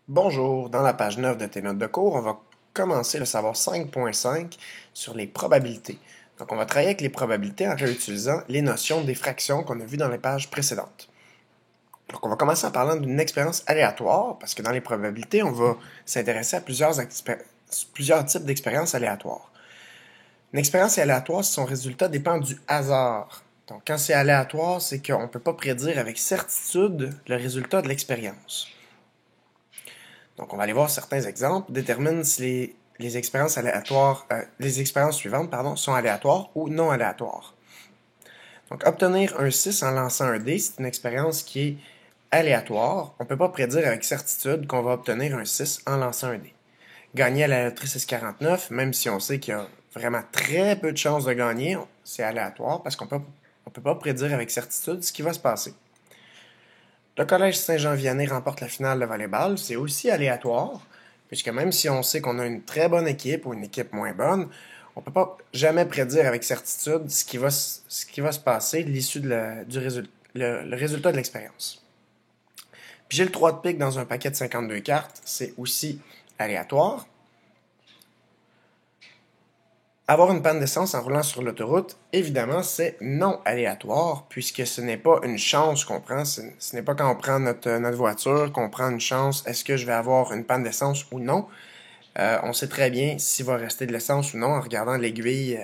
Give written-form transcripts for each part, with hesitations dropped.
Bonjour, dans la page 9 de tes notes de cours, on va commencer le savoir 5.5 sur les probabilités. Donc, on va travailler avec les probabilités en réutilisant les notions des fractions qu'on a vues dans les pages précédentes. Donc, on va commencer en parlant d'une expérience aléatoire, parce que dans les probabilités, on va s'intéresser à plusieurs types d'expériences aléatoires. Une expérience aléatoire, son résultat dépend du hasard. Donc, quand c'est aléatoire, c'est qu'on ne peut pas prédire avec certitude le résultat de l'expérience. Donc, on va aller voir certains exemples. Détermine si les expériences suivantes sont aléatoires ou non aléatoires. Donc, obtenir un 6 en lançant un dé, c'est une expérience qui est aléatoire. On ne peut pas prédire avec certitude qu'on va obtenir un 6 en lançant un dé. Gagner à la loterie 649, même si on sait qu'il y a vraiment très peu de chances de gagner, c'est aléatoire parce qu'on ne peut pas prédire avec certitude ce qui va se passer. Le Collège Saint-Jean-Vianney remporte la finale de volleyball, c'est aussi aléatoire, puisque même si on sait qu'on a une très bonne équipe ou une équipe moins bonne, on ne peut pas jamais prédire avec certitude ce qui va se passer, l'issue le résultat de l'expérience. Puis j'ai le 3 de pique dans un paquet de 52 cartes, c'est aussi aléatoire. Avoir une panne d'essence en roulant sur l'autoroute, évidemment, c'est non aléatoire, puisque ce n'est pas une chance qu'on prend. Ce n'est pas quand on prend notre voiture qu'on prend une chance, est-ce que je vais avoir une panne d'essence ou non. On sait très bien s'il va rester de l'essence ou non en regardant l'aiguille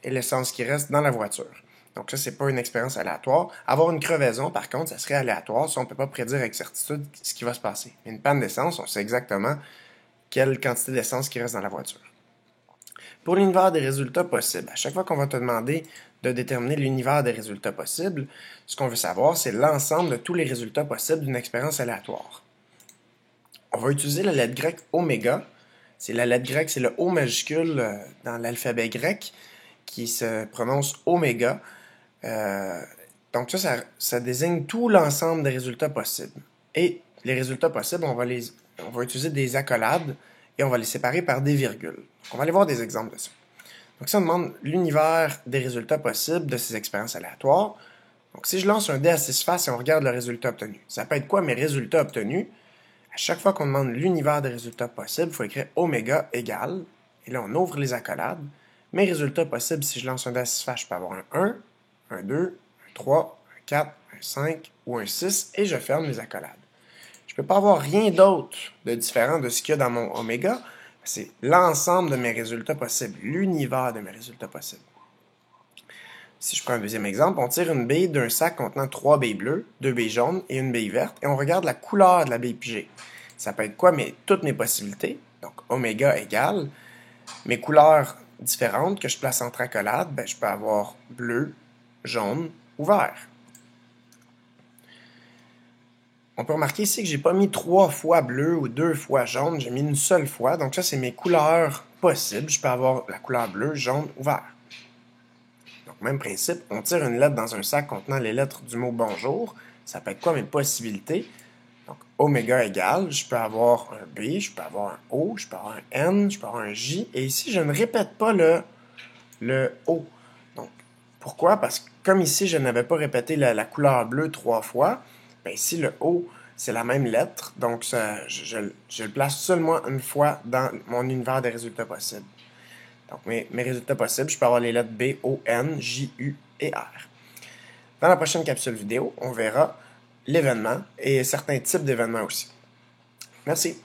et l'essence qui reste dans la voiture. Donc ça, c'est pas une expérience aléatoire. Avoir une crevaison, par contre, ça serait aléatoire. Ça, on peut pas prédire avec certitude ce qui va se passer. Mais une panne d'essence, on sait exactement quelle quantité d'essence qui reste dans la voiture. Pour l'univers des résultats possibles, à chaque fois qu'on va te demander de déterminer l'univers des résultats possibles, ce qu'on veut savoir, c'est l'ensemble de tous les résultats possibles d'une expérience aléatoire. On va utiliser la lettre grecque oméga. C'est la lettre grecque, c'est le O majuscule dans l'alphabet grec qui se prononce oméga. Donc ça désigne tout l'ensemble des résultats possibles. Et les résultats possibles, on va utiliser des accolades et on va les séparer par des virgules. Donc, on va aller voir des exemples de ça. Donc, si on demande l'univers des résultats possibles de ces expériences aléatoires, donc si je lance un dé à 6 faces et on regarde le résultat obtenu, ça peut être quoi mes résultats obtenus? À chaque fois qu'on demande l'univers des résultats possibles, il faut écrire oméga égale, et là on ouvre les accolades. Mes résultats possibles, si je lance un dé à 6 faces, je peux avoir un 1, un 2, un 3, un 4, un 5 ou un 6, et je ferme les accolades. Je ne peux pas avoir rien d'autre de différent de ce qu'il y a dans mon oméga. C'est l'ensemble de mes résultats possibles, l'univers de mes résultats possibles. Si je prends un deuxième exemple, on tire une bille d'un sac contenant 3 billes bleues, 2 billes jaunes et une bille verte, et on regarde la couleur de la bille pigée. Ça peut être quoi? Toutes mes possibilités, donc oméga égale, mes couleurs différentes que je place entre accolades, je peux avoir bleu, jaune ou vert. On peut remarquer ici que j'ai pas mis 3 fois bleu ou 2 fois jaune, j'ai mis une seule fois. Donc ça, c'est mes couleurs possibles. Je peux avoir la couleur bleue, jaune ou vert. Donc même principe, on tire une lettre dans un sac contenant les lettres du mot bonjour. Ça peut être quoi mes possibilités? Donc oméga égale, je peux avoir un B, je peux avoir un O, je peux avoir un N, je peux avoir un J. Et ici, je ne répète pas le O. Donc pourquoi? Parce que comme ici, je n'avais pas répété la couleur bleue 3 fois, ici, le O, c'est la même lettre, donc je le place seulement une fois dans mon univers des résultats possibles. Donc, mes résultats possibles, je peux avoir les lettres B, O, N, J, U et R. Dans la prochaine capsule vidéo, on verra l'événement et certains types d'événements aussi. Merci.